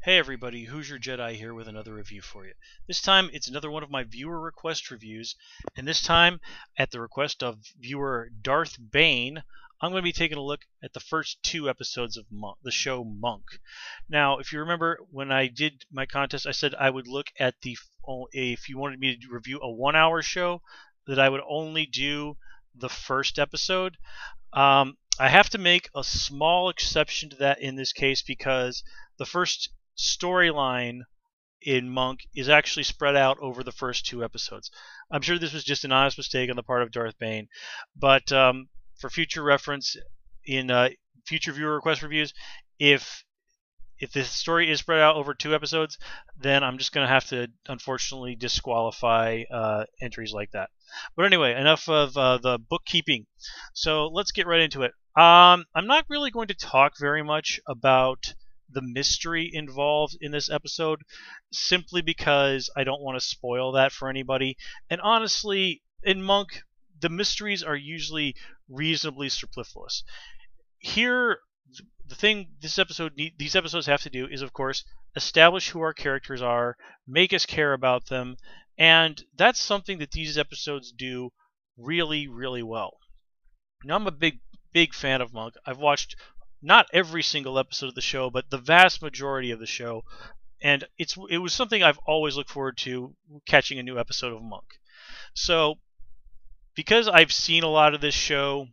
Hey everybody, Who's Your Jedi here with another review for you. This time it's another one of my viewer request reviews, and this time at the request of viewer DXrthBane, I'm going to be taking a look at the first two episodes of the show Monk. Now, if you remember when I did my contest, I said I would look at if you wanted me to review a 1 hour show, that I would only do the first episode. I have to make a small exception to that in this case because the first storyline in Monk is actually spread out over the first two episodes. I'm sure this was just an honest mistake on the part of DXrthBane, but for future reference in future viewer request reviews, if this story is spread out over two episodes, then I'm just going to have to unfortunately disqualify entries like that. But anyway, enough of the bookkeeping. So let's get right into it. I'm not really going to talk very much about the mystery involved in this episode, simply because I don't want to spoil that for anybody. And honestly, in Monk, the mysteries are usually reasonably superfluous. Here, the thing these episodes have to do is, of course, establish who our characters are, make us care about them, and that's something that these episodes do really, really well. Now, I'm a big fan of Monk. I've watched not every single episode of the show, but the vast majority of the show, and it was something I've always looked forward to, catching a new episode of Monk. So, because I've seen a lot of this show,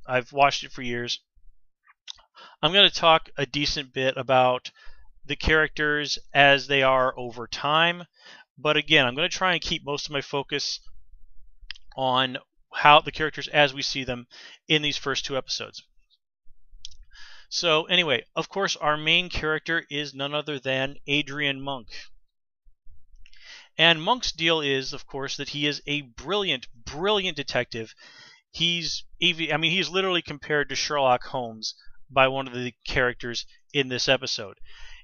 I've watched it for years, I'm going to talk a decent bit about the characters as they are over time, but again, I'm going to try and keep most of my focus on how the characters as we see them in these first two episodes. So anyway, of course, our main character is none other than Adrian Monk. And Monk's deal is, of course, that he is a brilliant detective. He's literally compared to Sherlock Holmes by one of the characters in this episode.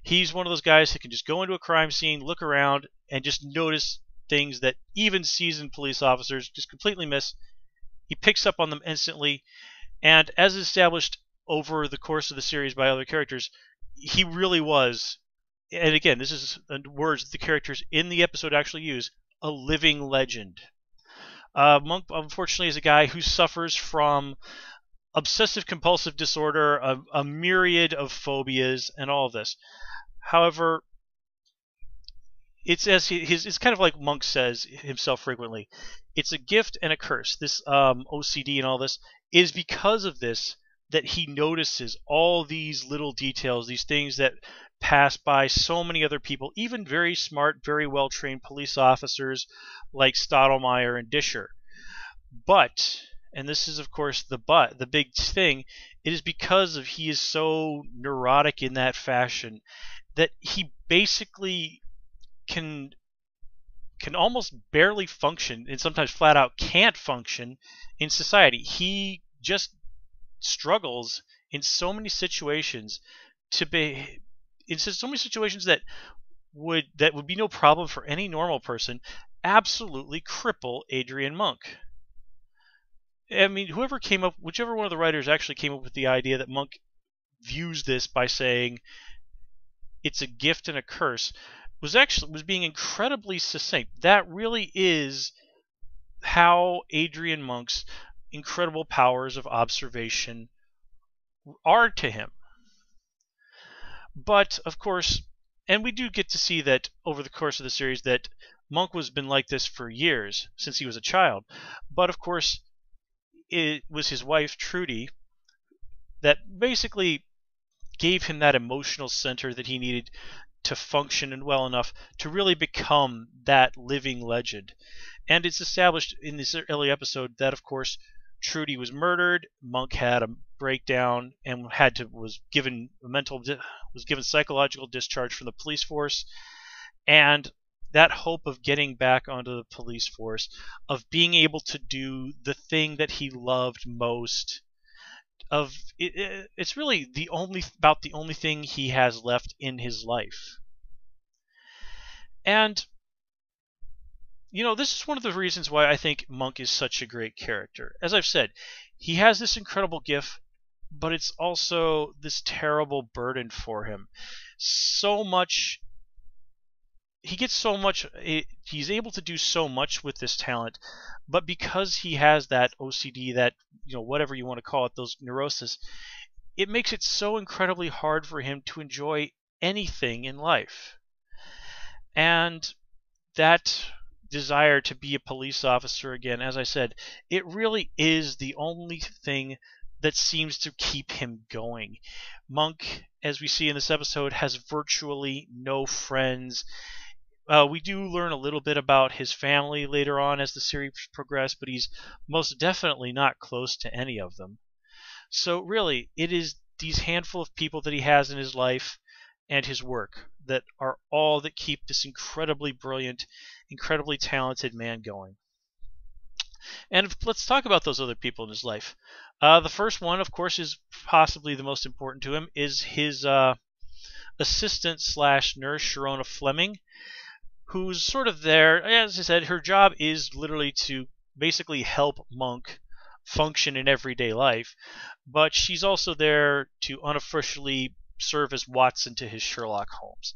He's one of those guys who can just go into a crime scene, look around, and just notice things that even seasoned police officers just completely miss. He picks up on them instantly, and as established over the course of the series by other characters, he really was, and again, this is words that the characters in the episode actually use, a living legend. Monk, unfortunately, is a guy who suffers from obsessive-compulsive disorder, a myriad of phobias, and all of this. However, it's kind of like Monk says himself frequently. It's a gift and a curse. This OCD and all this is because of this that he notices all these little details, these things that pass by so many other people, even very smart, very well-trained police officers like Stottlemeyer and Disher. But, and this is of course the big thing, it is because he is so neurotic in that fashion that he basically can almost barely function, and sometimes flat out can't function in society. He just struggles in so many situations that would be no problem for any normal person, absolutely cripple Adrian Monk. I mean, whichever one of the writers actually came up with the idea that Monk views this by saying it's a gift and a curse was being incredibly succinct. That really is how Adrian Monk's incredible powers of observation are to him. But of course, and we do get to see that over the course of the series that Monk has been like this for years, since he was a child. But of course, it was his wife Trudy that basically gave him that emotional center that he needed to function and well enough to really become that living legend. And it's established in this early episode that, of course, Trudy was murdered. Monk had a breakdown and was given psychological discharge from the police force, and that hope of getting back onto the police force, of being able to do the thing that he loved most, it's really about the only thing he has left in his life. And this is one of the reasons why I think Monk is such a great character. As I've said, he has this incredible gift but it's also this terrible burden for him. So much he gets so much he's able to do so much with this talent, but because he has that OCD, that whatever you want to call it, those neurosis, it makes it so incredibly hard for him to enjoy anything in life. And that desire to be a police officer again, as I said, it really is the only thing that seems to keep him going. Monk, as we see in this episode, has virtually no friends. We do learn a little bit about his family later on as the series progresses, but he's most definitely not close to any of them. So really, it is these handful of people that he has in his life and his work that are all that keep this incredibly brilliant, incredibly talented man going. And let's talk about those other people in his life. The first one, of course, is possibly the most important to him, is his assistant slash nurse, Sharona Fleming, who's sort of there. As I said, her job is literally to basically help Monk function in everyday life, but she's also there to unofficially serve as Watson to his Sherlock Holmes.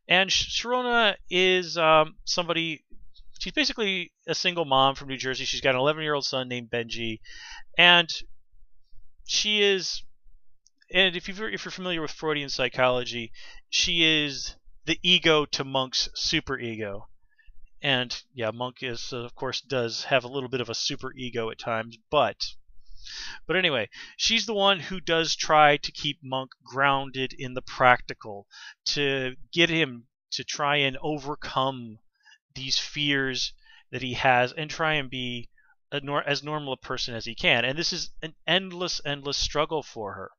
And Sharona is somebody. She's basically a single mom from New Jersey. She's got an 11-year-old son named Benji, and she is. And if you're familiar with Freudian psychology, she is the ego to Monk's super ego. And yeah, Monk is, of course, does have a little bit of a super ego at times, but anyway, she's the one who does try to keep Monk grounded in the practical, to get him to try and overcome these fears that he has and try and be as normal a person as he can. And this is an endless struggle for her.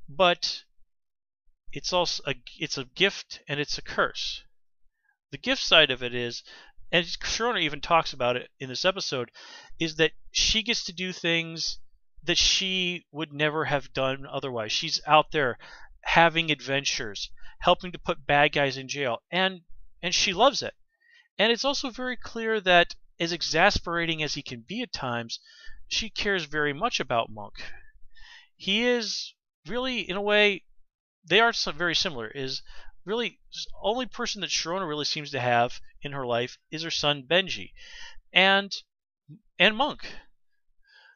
But it's also it's a gift and it's a curse. The gift side of it is, and Sharona even talks about it in this episode, is that she gets to do things that she would never have done otherwise. She's out there having adventures, helping to put bad guys in jail, and she loves it. And it's also very clear that, as exasperating as he can be at times, she cares very much about Monk. He is really, in a way, they are very similar, is really the only person that Sharona really seems to have in her life is her son Benji, and Monk.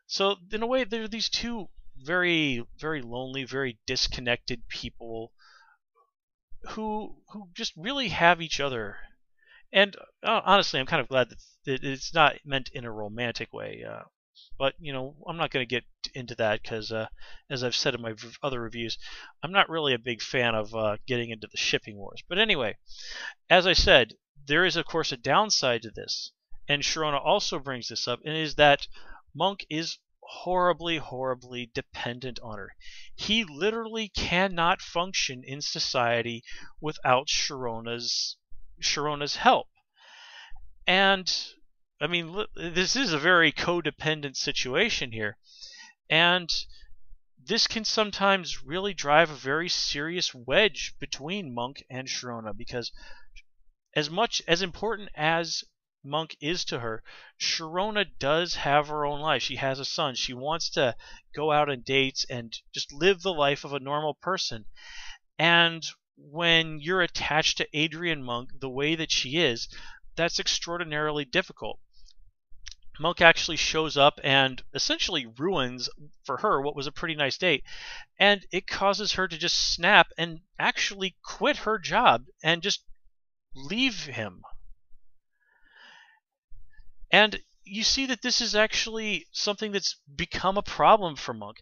So in a way, there are these two very lonely, very disconnected people who just really have each other. And honestly, I'm kind of glad that it's not meant in a romantic way. But I'm not going to get into that because, as I've said in my other reviews, I'm not really a big fan of getting into the shipping wars. But anyway, as I said, there is of course a downside to this, and Sharona also brings this up, and is that Monk is horribly dependent on her. He literally cannot function in society without Sharona's help. And I mean, this is a very codependent situation here, and this can sometimes really drive a very serious wedge between Monk and Sharona, because as much as important as Monk is to her, Sharona does have her own life. She has a son. She wants to go out on dates and just live the life of a normal person. And when you're attached to Adrian Monk the way that she is, that's extraordinarily difficult. Monk actually shows up and essentially ruins for her what was a pretty nice date, and it causes her to just snap and actually quit her job and just leave him. And you see that this is actually something that's become a problem for Monk.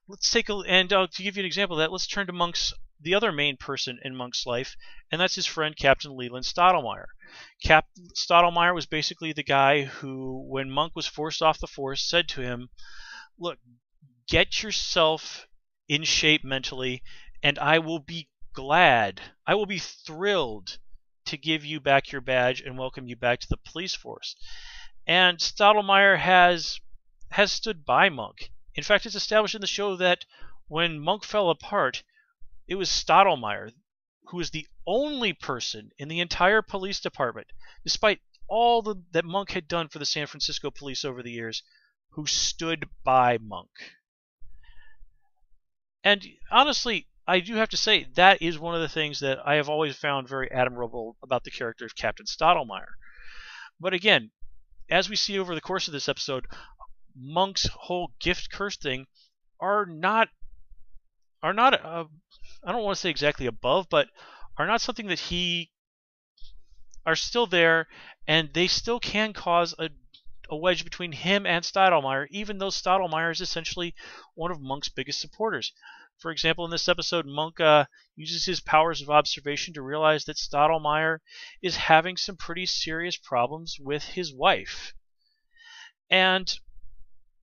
Let's take to give you an example of that, let's turn to the other main person in Monk's life, and that's his friend Captain Leland Stottlemeyer. Captain Stottlemeyer was basically the guy who, when Monk was forced off the force, said to him, "Look, get yourself in shape mentally, and I will be thrilled to give you back your badge and welcome you back to the police force." And Stottlemeyer has stood by Monk. In fact, it's established in the show that when Monk fell apart, it was Stottlemeyer who was the only person in the entire police department, despite all that Monk had done for the San Francisco police over the years, who stood by Monk. And honestly, I do have to say that is one of the things that I have always found very admirable about the character of Captain Stottlemeyer. But again, as we see over the course of this episode, Monk's whole gift curse thing are not I don't want to say exactly above, but are not something that he are still there, and they still can cause a wedge between him and Stottlemeyer, even though Stottlemeyer is essentially one of Monk's biggest supporters. For example, in this episode, Monk uses his powers of observation to realize that Stottlemeyer is having some pretty serious problems with his wife. And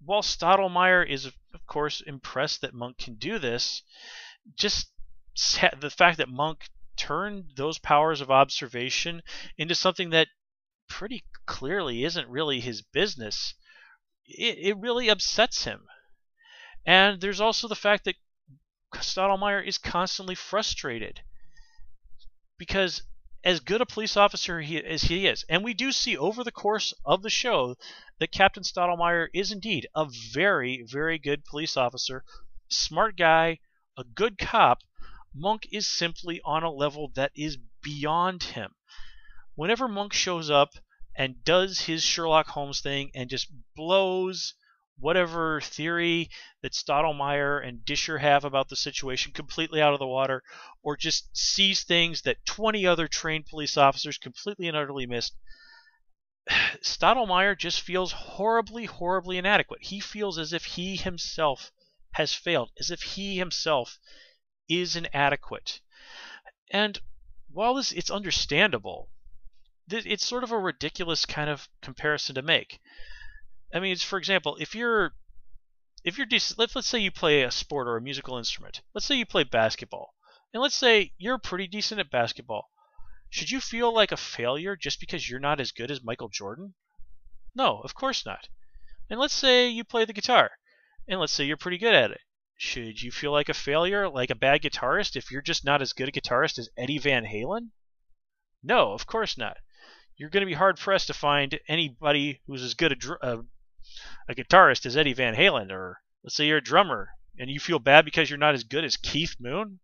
while Stottlemeyer is, of course, impressed that Monk can do this, just the fact that Monk turned those powers of observation into something that pretty clearly isn't really his business, it really upsets him. And there's also the fact that Stottlemeyer is constantly frustrated because as good a police officer as he is, and we do see over the course of the show that Captain Stottlemeyer is indeed a very, very good police officer, smart guy, a good cop, Monk is simply on a level that is beyond him. Whenever Monk shows up and does his Sherlock Holmes thing and just blows whatever theory that Stottlemeyer and Disher have about the situation completely out of the water, or just sees things that 20 other trained police officers completely and utterly missed, Stottlemeyer just feels horribly, horribly inadequate. He feels as if he himself has failed, as if he himself is inadequate. And while it's understandable, it's sort of a ridiculous kind of comparison to make. I mean, for example, if you're decent, let's say you play a sport or a musical instrument. Let's say you play basketball, and let's say you're pretty decent at basketball. Should you feel like a failure just because you're not as good as Michael Jordan? No, of course not. And let's say you play the guitar, and let's say you're pretty good at it. Should you feel like a failure, like a bad guitarist, if you're just not as good a guitarist as Eddie Van Halen? No, of course not. You're going to be hard-pressed to find anybody who's as good a guitarist as Eddie Van Halen. Or let's say you're a drummer, and you feel bad because you're not as good as Keith Moon?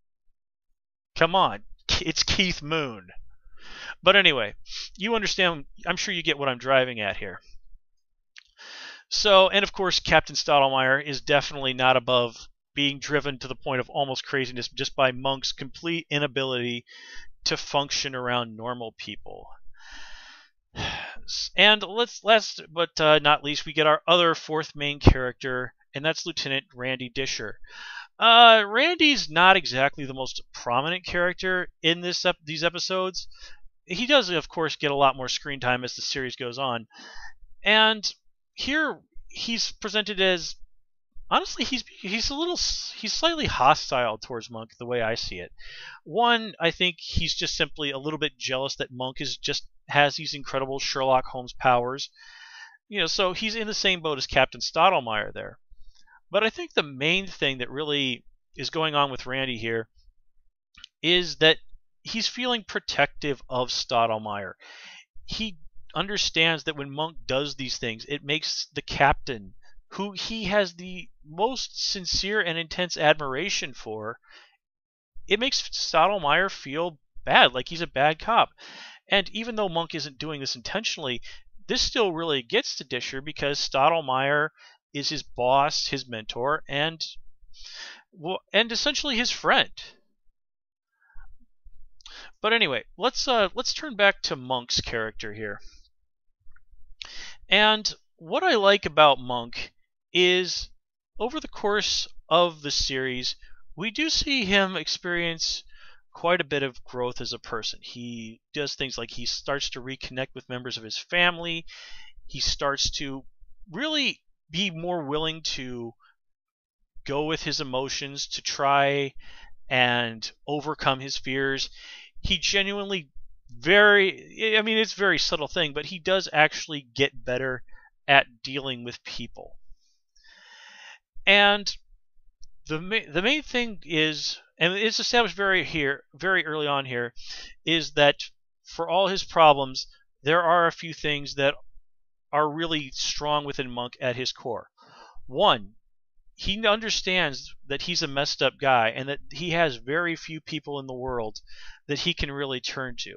Come on, it's Keith Moon. But anyway, you understand, I'm sure you get what I'm driving at here. So, and of course, Captain Stottlemeyer is definitely not above being driven to the point of almost craziness just by Monk's complete inability to function around normal people. And last but not least, we get our other fourth main character, and that's Lieutenant Randy Disher. Randy's not exactly the most prominent character in these episodes. He does, of course, get a lot more screen time as the series goes on. And here he's presented as, honestly, he's slightly hostile towards Monk the way I see it. One, I think he's just simply a little bit jealous that Monk has these incredible Sherlock Holmes powers. So he's in the same boat as Captain Stottlemeyer there. But I think the main thing that really is going on with Randy here is that he's feeling protective of Stottlemeyer. He understands that when Monk does these things, it makes the captain, who he has the most sincere and intense admiration for, it makes Stottlemeyer feel bad, like he's a bad cop. And even though Monk isn't doing this intentionally, this still really gets to Disher because Stottlemeyer is his boss, his mentor, and essentially his friend. But anyway, let's turn back to Monk's character here. And what I like about Monk is over the course of the series, we do see him experience quite a bit of growth as a person. He does things like he starts to reconnect with members of his family. He starts to really be more willing to go with his emotions to try and overcome his fears. He genuinely it's a very subtle thing, but he does actually get better at dealing with people. And the main thing is, and it's established very early on here, is that for all his problems, there are a few things that are really strong within Monk at his core. One, he understands that he's a messed up guy and that he has very few people in the world that he can really turn to.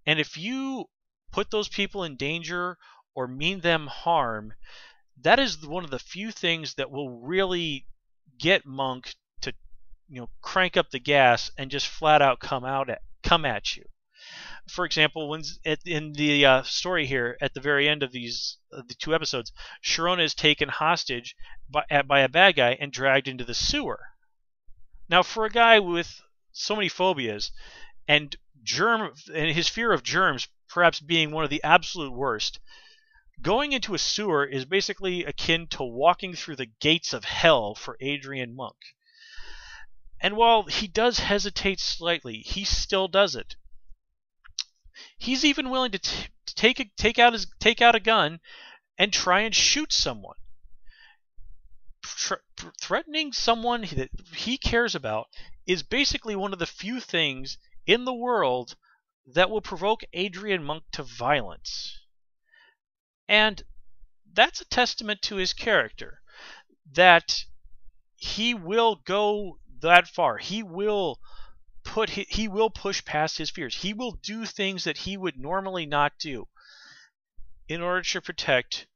And if you put those people in danger or mean them harm, that is one of the few things that will really get Monk to, crank up the gas and just flat out come at you. For example, in the story here at the very end of the 2 episodes, Sharona is taken hostage by a bad guy and dragged into the sewer. Now, for a guy with so many phobias and his fear of germs perhaps being one of the absolute worst, going into a sewer is basically akin to walking through the gates of hell for Adrian Monk. And while he does hesitate slightly, he still does it. He's even willing to take out a gun and try and shoot someone. Threatening someone that he cares about is basically one of the few things in the world that will provoke Adrian Monk to violence. And that's a testament to his character, that he will go that far. He will push past his fears. He will do things that he would normally not do in order to protect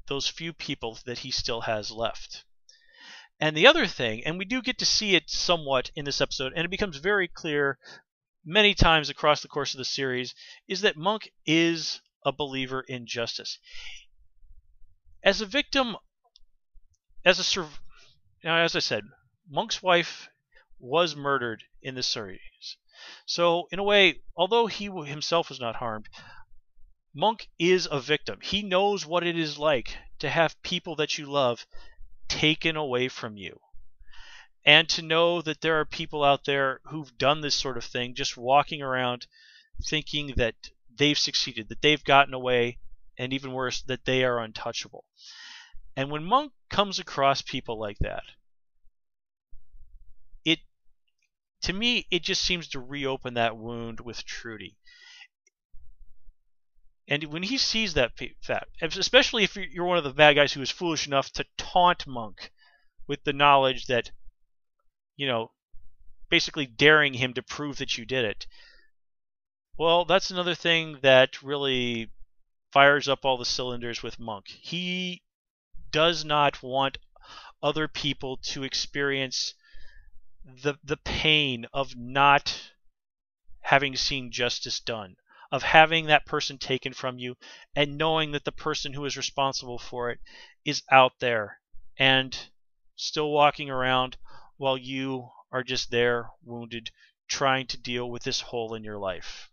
those few people that he still has left. And the other thing, and we do get to see it somewhat in this episode, and it becomes very clear many times across the course of the series, is that Monk is a believer in justice. As a victim, as I said, Monk's wife was murdered in the series. So, in a way, although he himself was not harmed, Monk is a victim. He knows what it is like to have people that you love taken away from you. And to know that there are people out there who've done this sort of thing, just walking around thinking that they've succeeded, that they've gotten away, and even worse, that they are untouchable. And when Monk comes across people like that, to me, it just seems to reopen that wound with Trudy. And when he sees that, especially if you're one of the bad guys who is foolish enough to taunt Monk with the knowledge that, basically daring him to prove that you did it, well, that's another thing that really fires up all the cylinders with Monk. He does not want other people to experience the pain of not having seen justice done, of having that person taken from you, and knowing that the person who is responsible for it is out there and still walking around while you are just there, wounded, trying to deal with this hole in your life.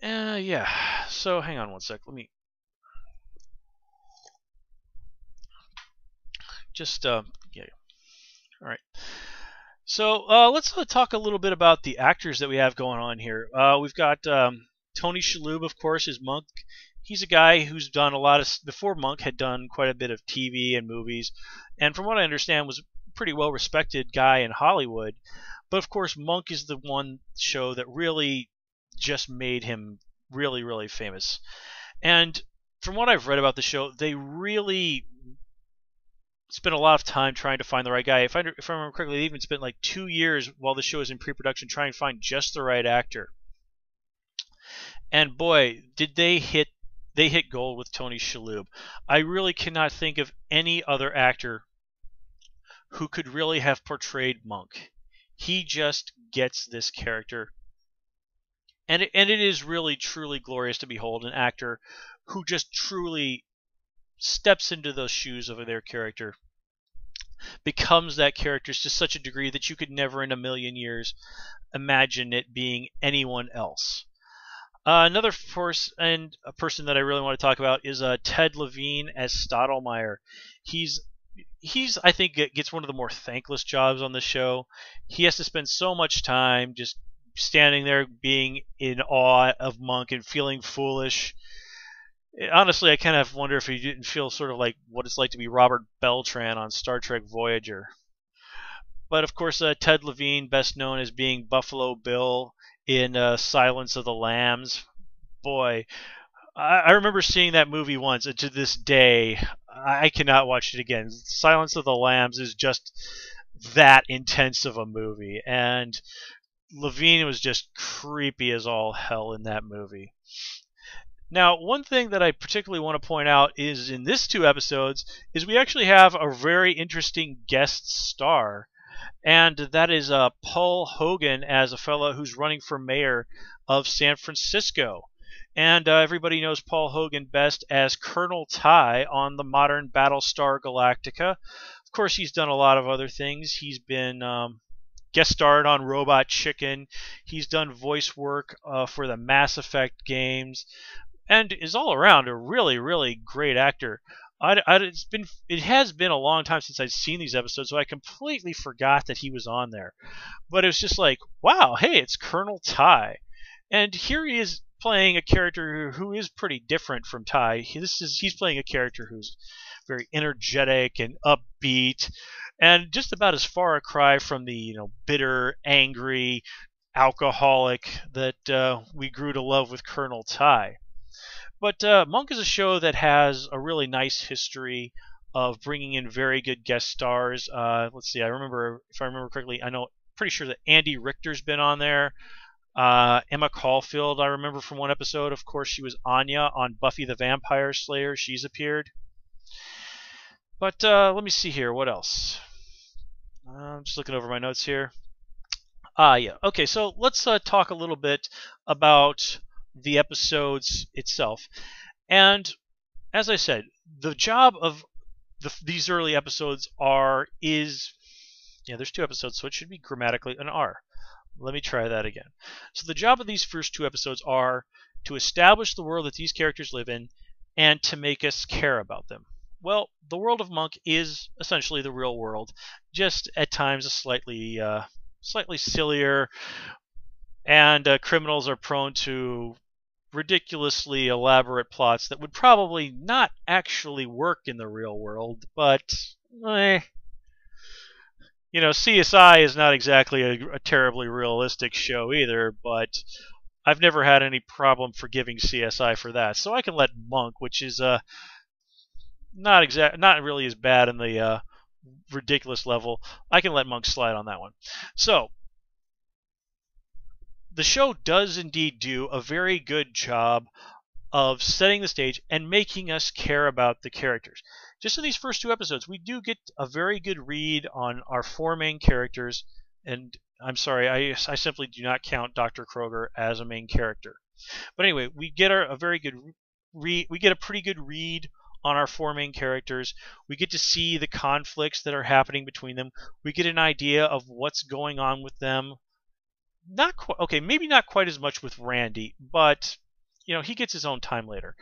Yeah, so hang on one sec. Let me just yeah. All right. So let's talk a little bit about the actors that we have going on here. We've got Tony Shalhoub, of course, as Monk. He's a guy who's done a lot of, before Monk had done quite a bit of TV and movies, and from what I understand was a pretty well respected guy in Hollywood. But of course, Monk is the one show that really just made him really, really famous. And from what I've read about the show, they really spent a lot of time trying to find the right guy. If I remember correctly, they even spent like 2 years while the show was in pre-production trying to find just the right actor. And boy, did they hit gold with Tony Shalhoub. I really cannot think of any other actor who could really have portrayed Monk. He just gets this character. And it is really, truly glorious to behold an actor who just truly steps into those shoes of their character, becomes that character to such a degree that you could never in a million years imagine it being anyone else. Another force and a person that I really want to talk about is Ted Levine as Stottlemeyer. He's I think gets one of the more thankless jobs on the show. He has to spend so much time just standing there being in awe of Monk and feeling foolish. Honestly, I kind of wonder if he didn't feel sort of like what it's like to be Robert Beltran on Star Trek Voyager. But of course, Ted Levine, best known as being Buffalo Bill in Silence of the Lambs. Boy, I remember seeing that movie once, and to this day, I cannot watch it again. Silence of the Lambs is just that intense of a movie, and Levine was just creepy as all hell in that movie. Now, one thing that I particularly want to point out is in this 2 episodes is we actually have a very interesting guest star, and that is Paul Hogan as a fellow who's running for mayor of San Francisco. And everybody knows Paul Hogan best as Colonel Ty on the modern Battlestar Galactica. Of course, he's done a lot of other things. He's been guest starred on Robot Chicken. He's done voice work for the Mass Effect games, and is all around a really, really great actor. It has been a long time since I've seen these episodes, so I completely forgot that he was on there. But it was just like, wow, hey, it's Colonel Ty, and here he is playing a character who is pretty different from Ty. He's playing a character who's very energetic and upbeat, and just about as far a cry from the bitter, angry alcoholic that we grew to love with Colonel Ty. But Monk is a show that has a really nice history of bringing in very good guest stars. Let's see, if I remember correctly, pretty sure that Andy Richter's been on there. Emma Caulfield, I remember from one episode. Of course, she was Anya on Buffy the Vampire Slayer. She's appeared. But let me see here. What else? I'm just looking over my notes here. Yeah. Okay, so let's talk a little bit about the episodes itself. And as I said, the job of these early episodes there's 2 episodes, so it should be grammatically an R. Let me try that again. So the job of these first 2 episodes are to establish the world that these characters live in and to make us care about them. Well, the world of Monk is essentially the real world, just at times a slightly sillier, and criminals are prone to ridiculously elaborate plots that would probably not actually work in the real world, but CSI is not exactly a terribly realistic show either, but I've never had any problem forgiving CSI for that. So I can let Monk, which is not really as bad in the ridiculous level, I can let Monk slide on that one. So the show does indeed do a very good job of setting the stage and making us care about the characters. Just in these first 2 episodes, we do get a very good read on our 4 main characters, and I'm sorry, I simply do not count Dr. Kroger as a main character. But anyway, we get a pretty good read on our 4 main characters. We get to see the conflicts that are happening between them. We get an idea of what's going on with them. Maybe not quite as much with Randy, but he gets his own time later.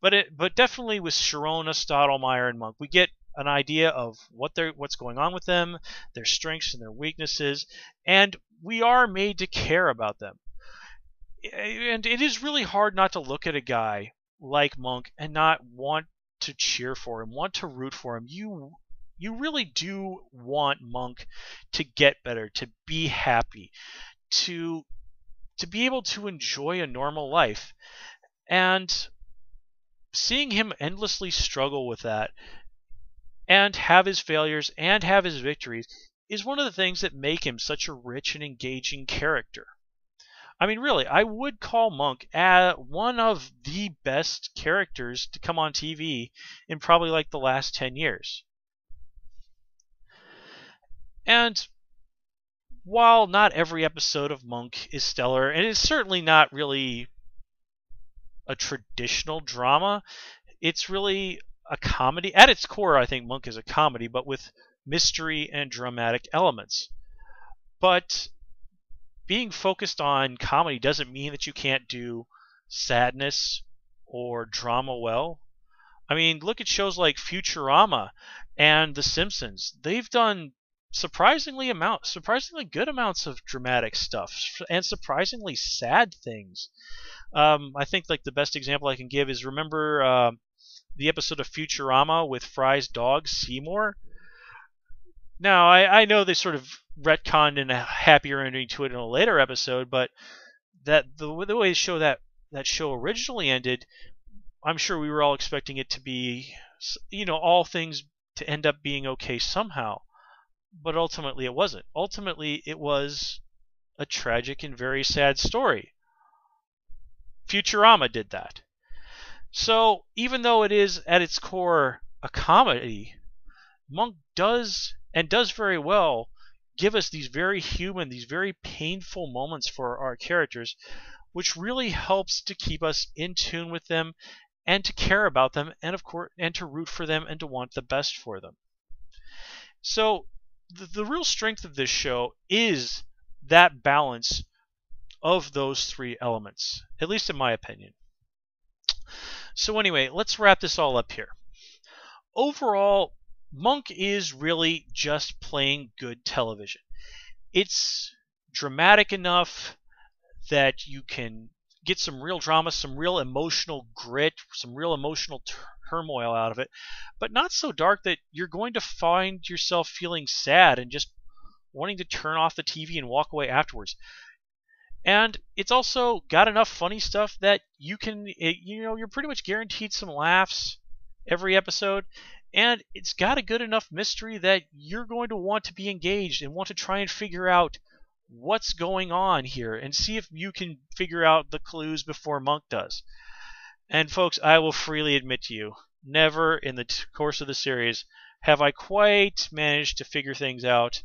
But definitely with Sharona, Stottlemeyer, and Monk, we get an idea of what's going on with them, their strengths and their weaknesses, and we are made to care about them. And it is really hard not to look at a guy like Monk and not want to cheer for him, want to root for him. You really do want Monk to get better, to be happy, to be able to enjoy a normal life. And seeing him endlessly struggle with that and have his failures and have his victories is one of the things that make him such a rich and engaging character. I mean, really, I would call Monk one of the best characters to come on TV in probably like the last 10 years. And while not every episode of Monk is stellar, and it's certainly not really a traditional drama, it's really a comedy. At its core, I think Monk is a comedy, but with mystery and dramatic elements. But being focused on comedy doesn't mean that you can't do sadness or drama well. I mean, look at shows like Futurama and The Simpsons. They've done surprisingly good amounts of dramatic stuff and surprisingly sad things. I think like the best example I can give is, remember the episode of Futurama with Fry's dog Seymour? Now, I know they sort of retconned in a happier ending to it in a later episode, but the way that show originally ended, I'm sure we were all expecting it to be all things to end up being okay somehow. But ultimately it wasn't. Ultimately it was a tragic and very sad story. Futurama did that. So even though it is at its core a comedy, Monk does very well give us these very human, these very painful moments for our characters, which really helps to keep us in tune with them and to care about them, and of course, and to root for them and to want the best for them. So the real strength of this show is that balance of those three elements, at least in my opinion. So anyway, let's wrap this all up here. Overall, Monk is really just playing good television. It's dramatic enough that you can get some real drama, some real emotional grit, some real emotional turmoil out of it, but not so dark that you're going to find yourself feeling sad and just wanting to turn off the TV and walk away afterwards. And it's also got enough funny stuff that you're pretty much guaranteed some laughs every episode. And it's got a good enough mystery that you're going to want to be engaged and want to try and figure out what's going on here and see if you can figure out the clues before Monk does. And folks, I will freely admit to you, never in the course of the series have I quite managed to figure things out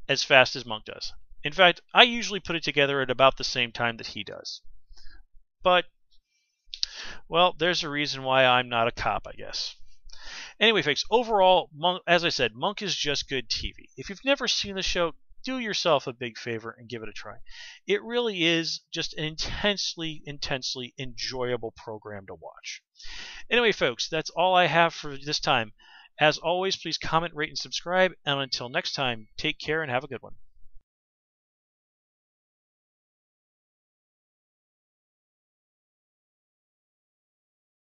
as fast as Monk does. In fact, I usually put it together at about the same time that he does. But, well, there's a reason why I'm not a cop, I guess. Anyway, folks, overall, Monk, as I said, Monk is just good TV. If you've never seen the show, do yourself a big favor and give it a try. It really is just an intensely enjoyable program to watch. Anyway, folks, that's all I have for this time. As always, please comment, rate, and subscribe. And until next time, take care and have a good one.